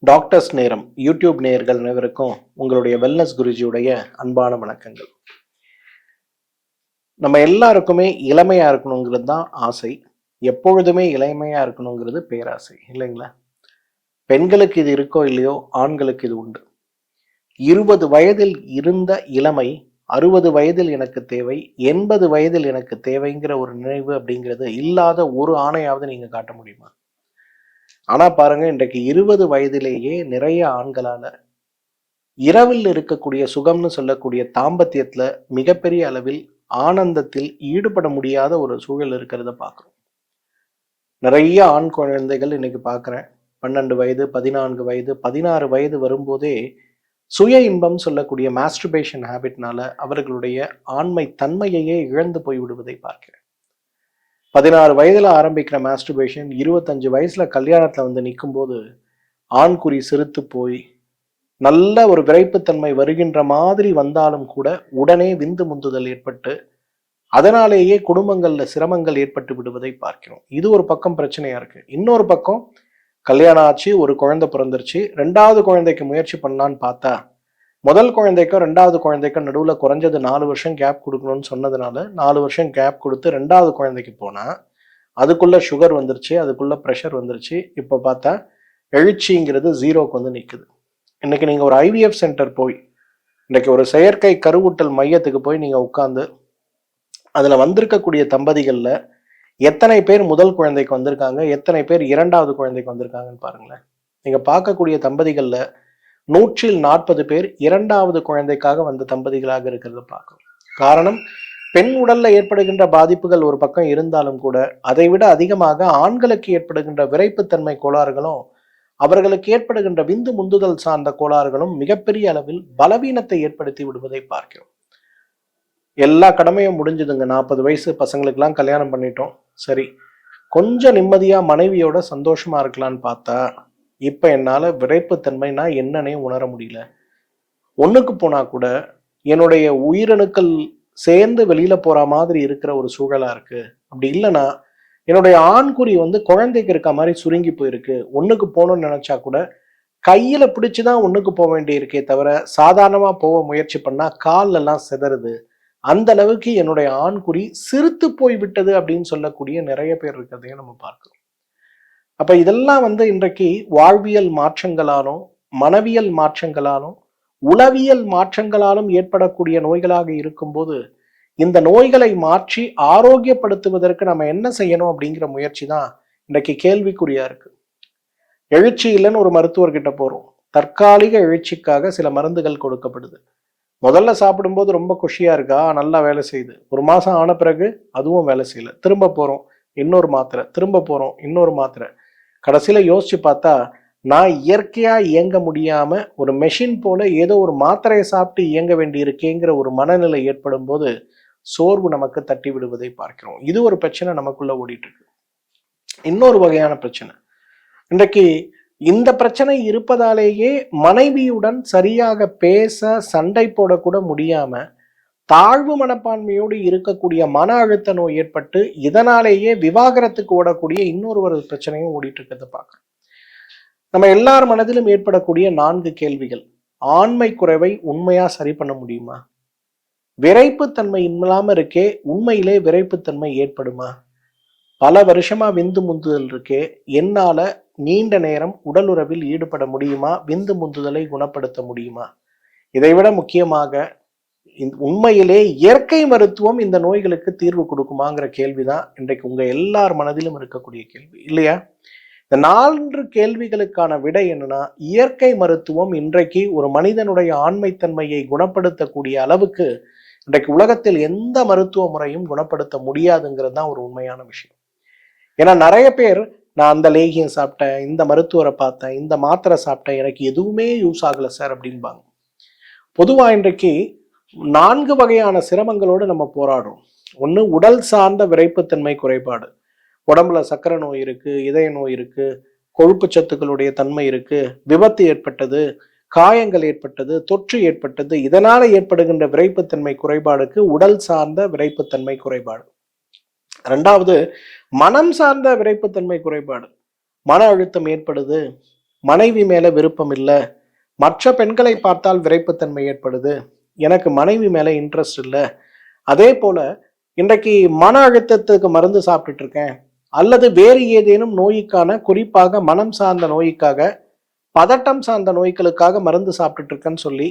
Doctors நேரம் YouTube நேயர்கள் அனைவருக்கும் உங்களுடைய வெல்னஸ் குருஜியுடைய அன்பான வணக்கங்கள். நம்ம எல்லாருக்குமே இளமையா இருக்கணுங்கிறது தான் ஆசை. எப்பொழுதுமே இளமையா இருக்கணுங்கிறது பேராசை இல்லைங்களா? பெண்களுக்கு இது இருக்கோ இல்லையோ, ஆண்களுக்கு இது உண்டு. 20 வயதில் இருந்த இளமை 60 வயதில் எனக்கு தேவை, 80 வயதில் எனக்கு தேவைங்கிற ஒரு நினைவு அப்படிங்கிறது இல்லாத ஒரு ஆணையாவது நீங்க காட்ட முடியுமா? ஆனா பாருங்க, இன்றைக்கு 20 வயதிலேயே நிறைய ஆண்களால இரவில் இருக்கக்கூடிய சுகம்னு சொல்லக்கூடிய தாம்பத்தியத்துல மிகப்பெரிய அளவில் ஆனந்தத்தில் ஈடுபட முடியாத ஒரு சூழல் இருக்கிறத பார்க்குறோம். நிறைய ஆண் குழந்தைகள் இன்னைக்கு பார்க்குறேன். 12 வயது, 14 வயது, 16 வயது வரும்போதே சுய இன்பம் சொல்லக்கூடிய மாஸ்டர்பேஷன் ஹேபிட்னால அவர்களுடைய ஆண்மை தன்மையையே இழந்து போய் விடுவதை பார்க்கிறேன். 16 வயதுல ஆரம்பிக்கிற மாஸ்டர்பேஷன் 25 வயசுல கல்யாணத்துல வந்து நிற்கும் போது ஆண்குறி சிறுத்து போய் நல்ல ஒரு விரைப்புத்தன்மை வருகின்ற மாதிரி வந்தாலும் கூட உடனே விந்து முந்துதல் ஏற்பட்டு அதனாலேயே குடும்பங்கள்ல சிரமங்கள் ஏற்பட்டு விடுவதை பார்க்கிறோம். இது ஒரு பக்கம் பிரச்சனையா இருக்கு. இன்னொரு பக்கம் கல்யாணம் ஆச்சு, ஒரு குழந்தை பிறந்துருச்சு, 2வது குழந்தைக்கு முயற்சி பண்ணலான்னு பார்த்தா முதல் குழந்தைக்கும் 2வது குழந்தைக்கும் நடுவுல குறைஞ்சது 4 வருஷம் கேப் கொடுக்கணும்னு சொன்னதுனால 4 வருஷம் கேப் கொடுத்து 2வது குழந்தைக்கு போனா அதுக்குள்ள சுகர் வந்துருச்சு, அதுக்குள்ள ப்ரெஷர் வந்துருச்சு. இப்ப பார்த்தா எழுச்சிங்கிறது 0க்கு வந்து நிக்குது. இன்னைக்கு நீங்க ஒரு ஐவிஎஃப் சென்டர் போய், இன்னைக்கு ஒரு செயற்கை கருவூட்டல் மையத்துக்கு போய் நீங்க உட்கார்ந்து அதுல வந்திருக்கக்கூடிய தம்பதிகள்ல எத்தனை பேர் முதல் குழந்தைக்கு வந்திருக்காங்க, எத்தனை பேர் 2வது குழந்தைக்கு வந்திருக்காங்கன்னு பாருங்களேன். நீங்க பார்க்கக்கூடிய தம்பதிகள்ல 140 பேர் 2வது குழந்தைக்காக வந்த தம்பதிகளாக இருக்கிறத பார்க்கணும். காரணம், பெண் உடல்ல ஏற்படுகின்ற பாதிப்புகள் ஒரு பக்கம் இருந்தாலும் கூட அதை விட அதிகமாக ஆண்களுக்கு ஏற்படுகின்ற விரைப்புத்தன்மை கோளாறுகளும் அவர்களுக்கு ஏற்படுகின்ற விந்து முந்துதல் சார்ந்த கோளாறுகளும் மிகப்பெரிய அளவில் பலவீனத்தை ஏற்படுத்தி விடுவதை பார்க்கிறோம். எல்லா கடமையும் முடிஞ்சதுங்க. 40 வயசு பசங்களுக்கெல்லாம் கல்யாணம் பண்ணிட்டோம், சரி கொஞ்சம் நிம்மதியா மனைவியோட சந்தோஷமா இருக்கலான்னு பார்த்தா இப்ப என்னால விரைப்புத்தன்மைனா என்னன்னே உணர முடியல. ஒண்ணுக்கு போனா கூட என்னுடைய உயிரணுக்கள் சேர்ந்து வெளியில போற மாதிரி இருக்கிற ஒரு சூழலா இருக்கு. அப்படி இல்லைன்னா என்னுடைய ஆண்குறி வந்து குழந்தைக்கு இருக்க மாதிரி சுருங்கி போயிருக்கு. ஒண்ணுக்கு போகணும்னு நினைச்சா கூட கையில பிடிச்சுதான் ஒண்ணுக்கு போக வேண்டி இருக்கே தவிர சாதாரணமா போக முயற்சி பண்ணா கால் எல்லாம் சிதறுது. அந்த அளவுக்கு என்னுடைய ஆண்குறி சிறுத்து போய் விட்டது அப்படின்னு சொல்லக்கூடிய நிறைய பேர் இருக்கிறதையும் நம்ம பார்க்கிறோம். அப்ப இதெல்லாம் வந்து இன்றைக்கு வாழ்வியல் மாற்றங்களாலும் மனவியல் மாற்றங்களாலும் உளவியல் மாற்றங்களாலும் ஏற்படக்கூடிய நோய்களாக இருக்கும்போது இந்த நோய்களை மாற்றி ஆரோக்கியப்படுத்துவதற்கு நம்ம என்ன செய்யணும் அப்படிங்கிற முயற்சி தான் இன்றைக்கு கேள்விக்குறியா இருக்கு. எழுச்சி இல்லைன்னு ஒரு மருத்துவர்கிட்ட போறோம், தற்காலிக எழுச்சிக்காக சில மருந்துகள் கொடுக்கப்படுது. முதல்ல சாப்பிடும்போது ரொம்ப குஷியா இருக்கா, நல்லா வேலை செய்யுது. ஒரு மாசம் ஆன பிறகு அதுவும் வேலை செய்யல, திரும்ப போறோம் இன்னொரு மாத்திரை, திரும்ப போறோம் இன்னொரு மாத்திரை. கடைசியில யோசிச்சு பார்த்தா நான் இயற்கையா இயங்க முடியாம ஒரு மெஷின் போல ஏதோ ஒரு மாத்திரையை சாப்பிட்டு இயங்க வேண்டி இருக்கேங்கிற ஒரு மனநிலை ஏற்படும் போது சோர்வு நமக்கு தட்டி விடுவதை பார்க்கிறோம். இது ஒரு பிரச்சனை நமக்குள்ள ஓடிட்டு இருக்கு. இன்னொரு வகையான பிரச்சனை, இன்றைக்கு இந்த பிரச்சனை இருப்பதாலேயே மனைவியுடன் சரியாக பேச சண்டை போடக்கூட முடியாம தாழ்வு மனப்பான்மையோடு இருக்கக்கூடிய மன அழுத்த நோய் ஏற்பட்டு இதனாலேயே விவாகரத்துக்கு ஓடக்கூடிய இன்னொரு ஒரு பிரச்சனையும் ஓடிட்டு இருக்கிறத பார்க்கணும். நம்ம எல்லார் மனதிலும் ஏற்படக்கூடிய 4 கேள்விகள். ஆண்மை குறைவை உண்மையா சரி பண்ண முடியுமா? விரைப்புத்தன்மை இல்லாம இருக்கே, உண்மையிலே விரைப்புத்தன்மை ஏற்படுமா? பல வருஷமா விந்து முந்துதல் இருக்கே, என்னால நீண்ட நேரம் உடல் உறவில் ஈடுபட முடியுமா? விந்து முந்துதலை குணப்படுத்த முடியுமா? இதைவிட முக்கியமாக உண்மையிலே இயற்கை மருத்துவம் இந்த நோய்களுக்கு தீர்வு கொடுக்குமாங்கிற கேள்விதான் இன்றைக்கு உங்க எல்லார் மனதிலும் இருக்கக்கூடிய கேள்வி இல்லையா? இந்த 4 கேள்விகளுக்கான விடை என்னன்னா, இயற்கை மருத்துவம் இன்றைக்கு ஒரு மனிதனுடைய ஆண்மைத்தன்மையை குணப்படுத்தக்கூடிய அளவுக்கு இன்றைக்கு உலகத்தில் எந்த மருத்துவ முறையும் குணப்படுத்த முடியாதுங்கிறது தான் ஒரு உண்மையான விஷயம். ஏன்னா நிறைய பேர், நான் அந்த லேகியம் சாப்பிட்டேன், இந்த மருத்துவரை பார்த்தேன், இந்த மாத்திரை சாப்பிட்டேன், எனக்கு எதுவுமே யூஸ் ஆகலை சார் அப்படின்பாங்க. பொதுவா இன்றைக்கு 4 வகையான சிரமங்களோடு நம்ம போராடுறோம். ஒன்று, உடல் சார்ந்த விரைப்புத்தன்மை குறைபாடு. உடம்புல சர்க்கரை நோய் இருக்கு, இதய நோய் இருக்கு, கொழுப்பு சத்துக்களுடைய தன்மை இருக்கு, விபத்து ஏற்பட்டது, காயங்கள் ஏற்பட்டது, தொற்று ஏற்பட்டது, இதனால ஏற்படுகின்ற விரைப்புத்தன்மை குறைபாடுக்கு உடல் சார்ந்த விரைப்புத்தன்மை குறைபாடு. ரெண்டாவது மனம் சார்ந்த விரைப்புத்தன்மை குறைபாடு. மன அழுத்தம் ஏற்படுது, மனைவி மேல விருப்பம் இல்லை, மற்ற பெண்களை பார்த்தால் விரைப்புத்தன்மை ஏற்படுது, எனக்கு மனைவி மேல இன்ட்ரெஸ்ட் இல்லை, அதே போல இன்றைக்கு மன அழுத்தத்துக்கு மருந்து சாப்பிட்டுட்டு இருக்கேன், அல்லது வேறு ஏதேனும் நோய்க்கான, குறிப்பாக மனம் சார்ந்த நோய்க்காக, பதட்டம் சார்ந்த நோய்களுக்காக மருந்து சாப்பிட்டுட்டு இருக்கேன்னு சொல்லி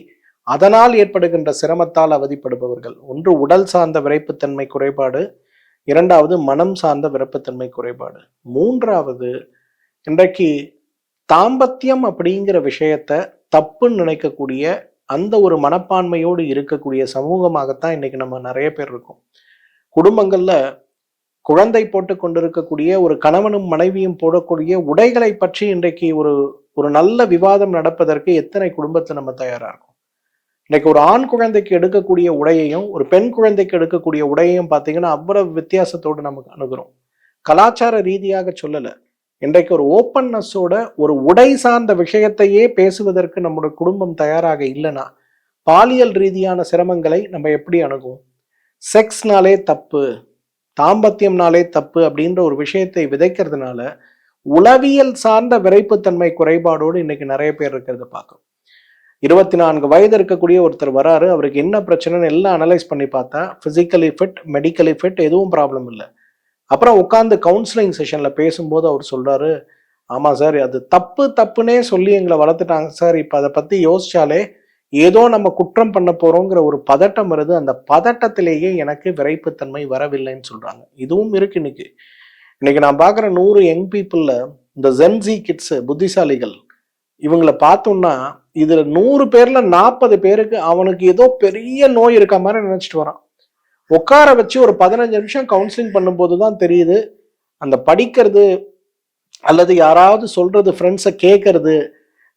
அதனால் ஏற்படுகின்ற சிரமத்தால் அவதிப்படுபவர்கள். ஒன்று உடல் சார்ந்த விரைப்புத்தன்மை குறைபாடு, இரண்டாவது மனம் சார்ந்த விருப்பத்தன்மை குறைபாடு, மூன்றாவது இன்றைக்கு தாம்பத்தியம் அப்படிங்கிற விஷயத்த தப்புன்னு நினைக்கக்கூடிய அந்த ஒரு மனப்பான்மையோடு இருக்கக்கூடிய சமூகமாகத்தான் இன்னைக்கு நம்ம நிறைய பேர் இருக்கோம். குடும்பங்கள்ல குழந்தை போட்டு கொண்டிருக்கக்கூடிய ஒரு கணவனும் மனைவியும் போடக்கூடிய உடைகளை பற்றி இன்றைக்கு ஒரு ஒரு நல்ல விவாதம் நடப்பதற்கு எத்தனை குடும்பத்தை நம்ம தயாரா இருக்கும். இன்னைக்கு ஒரு ஆண் குழந்தைக்கு எடுக்கக்கூடிய உடையையும் ஒரு பெண் குழந்தைக்கு எடுக்கக்கூடிய உடையையும் பார்த்தீங்கன்னா அவ்வளவு வித்தியாசத்தோடு நமக்கு அணுகிறோம். கலாச்சார ரீதியாக சொல்லலை, இன்றைக்கு ஒரு ஓப்பன்னஸோட ஒரு உடை சார்ந்த விஷயத்தையே பேசுவதற்கு நம்முடைய குடும்பம் தயாராக இல்லைன்னா பாலியல் ரீதியான சிரமங்களை நம்ம எப்படி அணுகும்? செக்ஸ்னாலே தப்பு, தாம்பத்தியம்னாலே தப்பு அப்படின்ற ஒரு விஷயத்தை விதைக்கிறதுனால உளவியல் சார்ந்த விரைப்புத்தன்மை குறைபாடோடு இன்னைக்கு நிறைய பேர் இருக்கிறத பார்க்கும். 24 வயது இருக்கக்கூடிய ஒருத்தர் வராரு, அவருக்கு என்ன பிரச்சனைன்னு எல்லாம் அனலைஸ் பண்ணி பார்த்தா பிசிக்கலி ஃபிட், மெடிக்கலி ஃபிட், எதுவும் ப்ராப்ளம் இல்லை. அப்புறம் உட்காந்து கவுன்சிலிங் செஷன்ல பேசும்போது அவர் சொல்றாரு, ஆமா சார் அது தப்பு தப்புன்னே சொல்லி எங்களை வளர்த்துட்டாங்க சார், இப்ப அதை பத்தி யோசிச்சாலே ஏதோ நம்ம குற்றம் பண்ண போறோங்கிற ஒரு பதட்டம் வருது, அந்த பதட்டத்திலேயே எனக்கு விரைப்புத்தன்மை வரவில்லைன்னு சொல்றாங்க. இதுவும் இருக்கு இன்னைக்கு. இன்னைக்கு நான் பார்க்குற 100 யங் பீப்புளில் இந்த ஜென்சி கிட்ஸு புத்திசாலிகள் இவங்களை பார்த்தோம்னா இதுல 100 பேர்ல 40 பேருக்கு அவனுக்கு ஏதோ பெரிய நோய் இருக்க மாதிரி நினைச்சிட்டு வரான். உட்கார வச்சு ஒரு 15 நிமிஷம் கவுன்சிலிங் பண்ணும்போது தான் தெரியுது, அந்த படிக்கிறது அல்லது யாராவது சொல்றது ஃப்ரெண்ட்ஸை கேட்கறது,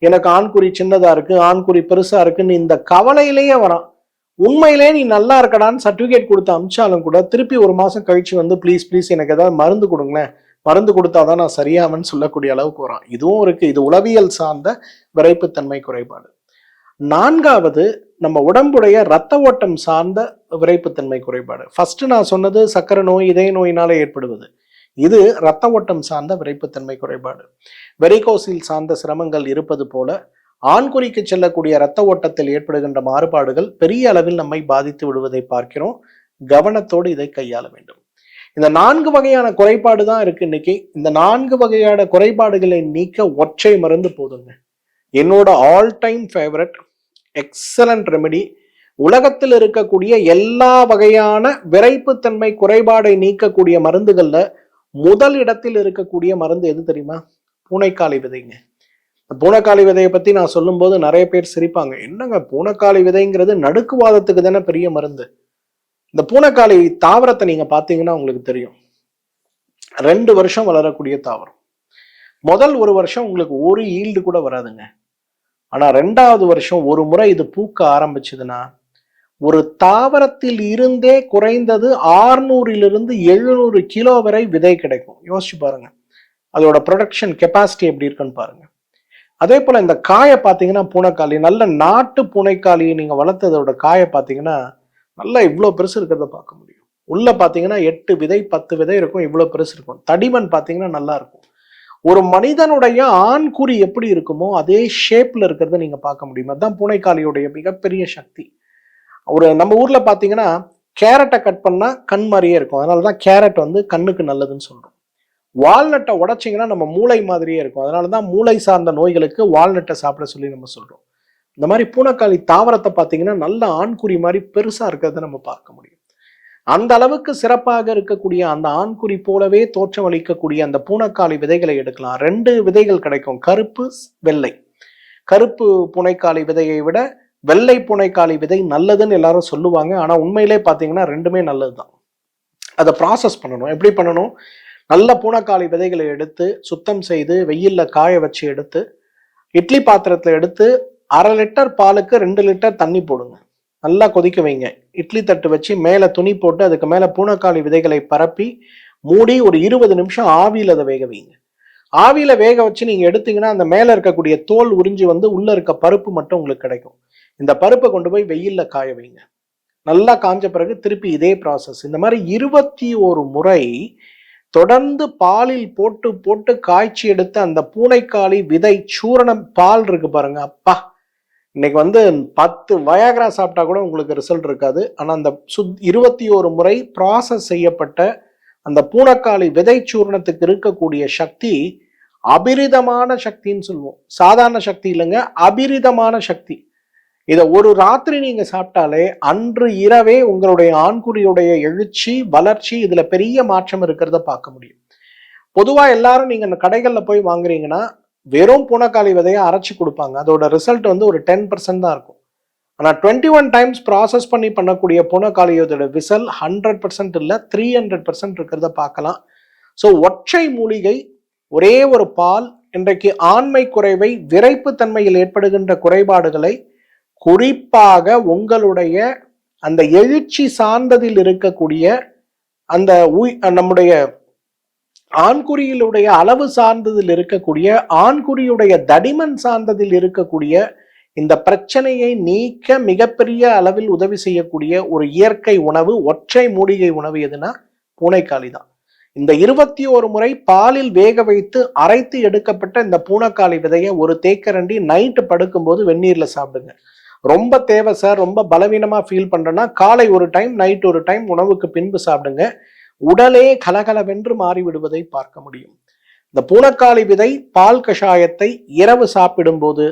எனக்கு ஆண்குறி சின்னதா இருக்கு, ஆண்குறி பெருசா இருக்குன்னு இந்த கவலையிலேயே வரான். உண்மையிலே நீ நல்லா இருக்கடான்னு சர்டிபிகேட் கொடுத்து அமிச்சாலும் கூட திருப்பி ஒரு மாசம் கழிச்சு வந்து ப்ளீஸ் எனக்கு ஏதாவது மருந்து கொடுங்களேன், மருந்து கொடுத்தாதான் நான் சரியாமன்னு சொல்லக்கூடிய அளவுக்கு வரான். இதுவும் இருக்கு. இது உளவியல் சார்ந்த விரைப்புத்தன்மை குறைபாடு. நான்காவது நம்ம உடம்புடைய இரத்த ஓட்டம் சார்ந்த விரைப்புத்தன்மை குறைபாடு. ஃபர்ஸ்ட் நான் சொன்னது சக்கரை நோய், இதய நோயினால ஏற்படுவது. இது இரத்த ஓட்டம் சார்ந்த விரைப்புத்தன்மை குறைபாடு. வெரிகோசில் சார்ந்த சிரமங்கள் இருப்பது போல ஆண்குறிக்கு செல்லக்கூடிய இரத்த ஓட்டத்தில் ஏற்படுகின்ற மாறுபாடுகள் பெரிய அளவில் நம்மை பாதித்து விடுவதை பார்க்கிறோம். கவனத்தோடு இதை கையாள வேண்டும். இந்த 4 வகையான குறைபாடு தான் இருக்கு இன்னைக்கு. இந்த 4 வகையான குறைபாடுகளை நீக்க ஒற்றை மருந்து போதுங்க. என்னோட all time favourite excellent remedy, உலகத்தில் இருக்கக்கூடிய எல்லா வகையான விரைப்புத்தன்மை குறைபாடை நீக்கக்கூடிய மருந்துகள்ல முதல் இடத்தில் இருக்கக்கூடிய மருந்து எது தெரியுமா? பூனைக்காளி விதைங்க. பூனைக்காளி விதையை பத்தி நான் சொல்லும் போது நிறைய பேர் சிரிப்பாங்க. என்னங்க பூனைக்காளி விதைங்கிறது நடுக்குவாதத்துக்கு தானே பெரிய மருந்து. இந்த பூனைக்காளி தாவரத்தை நீங்க பாத்தீங்கன்னா உங்களுக்கு தெரியும், 2 வருஷம் வளரக்கூடிய தாவரம். முதல் 1 வருஷம் உங்களுக்கு ஒரு ஈல்டு கூட வராதுங்க. ஆனா 2வது வருஷம் ஒரு முறை இது பூக்க ஆரம்பிச்சதுன்னா ஒரு தாவரத்தில் இருந்தே குறைந்தது 600 700 கிலோ வரை விதை கிடைக்கும். யோசிச்சு பாருங்க, அதோட ப்ரொடக்ஷன் கெப்பாசிட்டி எப்படி இருக்குன்னு பாருங்க. அதே போல இந்த காயை பார்த்தீங்கன்னா பூனைக்காளி, நல்ல நாட்டு பூனைக்காளியை நீங்க வளர்த்ததோட காயை பார்த்தீங்கன்னா நல்லா இவ்வளோ பெருசு இருக்கிறத பார்க்க முடியும். உள்ள பார்த்தீங்கன்னா 8 விதை 10 விதை இருக்கும், இவ்வளோ பெருசு இருக்கும். தடிமன் பார்த்தீங்கன்னா நல்லா இருக்கும். ஒரு மனிதனுடைய ஆண் குறி எப்படி இருக்குமோ அதே ஷேப்ல இருக்கிறத நீங்க பார்க்க முடியும். அதுதான் பூனைக்காளியுடைய மிகப்பெரிய சக்தி. ஒரு நம்ம ஊர்ல பார்த்தீங்கன்னா கேரட்டை கட் பண்ணா கண் மாதிரியே இருக்கும், அதனாலதான் கேரட் கண்ணுக்கு நல்லதுன்னு சொல்றோம். வால்நட்டை உடைச்சிங்கன்னா நம்ம மூளை மாதிரியே இருக்கும், அதனாலதான் மூளை சார்ந்த நோய்களுக்கு வால்நட்டை சாப்பிட சொல்லி நம்ம சொல்றோம். இந்த மாதிரி பூனைக்காளி தாவரத்தை பார்த்தீங்கன்னா நல்ல ஆண்குறி மாதிரி பெருசா இருக்கிறத நம்ம பார்க்க முடியும். அந்த அளவுக்கு சிறப்பாக இருக்கக்கூடிய அந்த ஆண்குறி போலவே தோற்றம் அளிக்கக்கூடிய அந்த பூனைக்காளி விதைகளை எடுக்கலாம். 2 விதைகள் கிடைக்கும், கருப்பு வெள்ளை. கருப்பு பூனைக்காளி விதையை விட வெள்ளை பூனைக்காளி விதை நல்லதுன்னு எல்லாரும் சொல்லுவாங்க. ஆனா உண்மையிலே பார்த்தீங்கன்னா 2மே நல்லதுதான். அதை ப்ராசஸ் பண்ணணும். எப்படி பண்ணணும்? நல்ல பூனைக்காளி விதைகளை எடுத்து சுத்தம் செய்து வெயில்ல காய வச்சு எடுத்து இட்லி பாத்திரத்துல எடுத்து 1/2 லிட்டர் பாலுக்கு 2 லிட்டர் தண்ணி போடுங்க, நல்லா கொதிக்க வைங்க. இட்லி தட்டு வச்சு மேல துணி போட்டு அதுக்கு மேல பூனைக்காளி விதைகளை பரப்பி மூடி ஒரு 20 நிமிஷம் ஆவியில் அதை வேக வைங்க. ஆவியில வேக வச்சு நீங்க எடுத்தீங்கன்னா அந்த மேல இருக்கக்கூடிய தோல் உறிஞ்சி வந்து உள்ள இருக்க பருப்பு மட்டும் உங்களுக்கு கிடைக்கும். இந்த பருப்பை கொண்டு போய் வெயில்ல காய வைங்க. நல்லா காஞ்ச பிறகு திருப்பி இதே ப்ராசஸ். இந்த மாதிரி 21 முறை தொடர்ந்து பாலில் போட்டு போட்டு காய்ச்சி எடுத்த அந்த பூனைக்காளி விதை சூரணம் பால் இருக்கு பாருங்க, அப்பா! இன்னைக்கு வந்து 10 வயாகரா சாப்பிட்டா கூட உங்களுக்கு ரிசல்ட் இருக்காது. ஆனா அந்த 21 முறை ப்ராசஸ் செய்யப்பட்ட அந்த பூனைக்காளி விதை சூரணத்துக்கு இருக்கக்கூடிய சக்தி அபிரிதமான சக்தின்னு சொல்லுவோம். சாதாரண சக்தி இல்லைங்க, அபிரிதமான சக்தி. இதை ஒரு ராத்திரி நீங்க சாப்பிட்டாலே அன்று இரவே உங்களுடைய ஆண்குறியுடைய எழுச்சி வளர்ச்சி இதுல பெரிய மாற்றம் இருக்கிறத பார்க்க முடியும். பொதுவா எல்லாரும் நீங்க இந்த கடைகள்ல போய் வாங்குறீங்கன்னா வெறும் பூனைக்காளி விதையை அரைச்சி கொடுப்பாங்க. அதோட ரிசல்ட் வந்து ஒரு 10% தான் இருக்கும். ஆனா 21 டைம்ஸ் ப்ராசஸ் பண்ணி பண்ணக்கூடிய பூனைக்காளியோட விசல் 100% இல்லை, 300% இருக்கிறத பார்க்கலாம். ஸோ ஒற்றை மூலிகை, ஒரே ஒரு பால் இன்றைக்கு ஆண்மை குறைவை, விரைப்பு தன்மையில் ஏற்படுகின்ற குறைபாடுகளை, குறிப்பாக உங்களுடைய அந்த எழுச்சி சார்ந்ததில் இருக்கக்கூடிய அந்த நம்முடைய ஆண்குறியிலுடைய அளவு சார்ந்ததில் இருக்கக்கூடிய, ஆண்குறியுடைய தடிமன் சார்ந்ததில் இருக்கக்கூடிய இந்த பிரச்சனையை நீக்க மிகப்பெரிய அளவில் உதவி செய்யக்கூடிய ஒரு இயற்கை உணவு, ஒற்றை மூலிகை உணவு எதுனா பூனைக்காளி தான். இந்த 21 முறை பாலில் வேக வைத்து அரைத்து எடுக்கப்பட்ட இந்த பூனைக்காளி விதையை ஒரு தேக்கரண்டி நைட்டு படுக்கும்போது வெந்நீர்ல சாப்பிடுங்க. ரொம்ப தேவை சார், ரொம்ப பலவீனமா ஃபீல் பண்றேன்னா காலை ஒரு டைம், நைட் ஒரு டைம் உணவுக்கு பின்பு சாப்பிடுங்க. உடலே கலகலவென்று மாறிவிடுவதை பார்க்க முடியும். இந்த பூனைக்காளி விதை பால் கஷாயத்தை இரவு சாப்பிடும்போது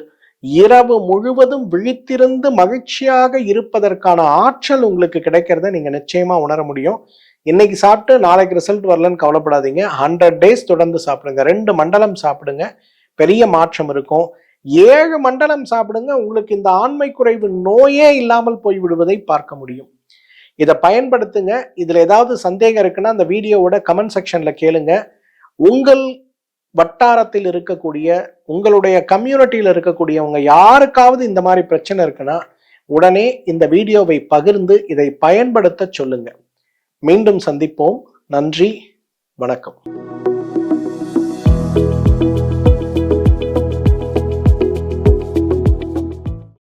இரவு முழுவதும் விழித்திருந்து மகிழ்ச்சியாக இருப்பதற்கான ஆற்றல் உங்களுக்கு கிடைக்கிறத நீங்க நிச்சயமா உணர முடியும். இன்னைக்கு சாப்பிட்டு நாளைக்கு ரிசல்ட் வரலன்னு கவலைப்படாதீங்க. 100 டேஸ் தொடர்ந்து சாப்பிடுங்க. 2 மண்டலம் சாப்பிடுங்க, பெரிய மாற்றம் இருக்கும். 7 மண்டலம் சாப்பிடுங்க, உங்களுக்கு இந்த ஆண்மை குறைவு நோயே இல்லாமல் போய்விடுவதை பார்க்க முடியும். இதை பயன்படுத்துங்க. இதுல ஏதாவது சந்தேகம் இருக்குன்னா அந்த வீடியோவோட கமெண்ட் செக்ஷன்ல கேளுங்க. உங்கள் வட்டாரத்தில் இருக்கக்கூடிய, உங்களுடைய கம்யூனிட்டியில இருக்கக்கூடியவங்க யாருக்காவது இந்த மாதிரி பிரச்சனை இருக்குன்னா உடனே இந்த வீடியோவை பகிர்ந்து இதை பயன்படுத்த சொல்லுங்க. மீண்டும் சந்திப்போம். நன்றி, வணக்கம்.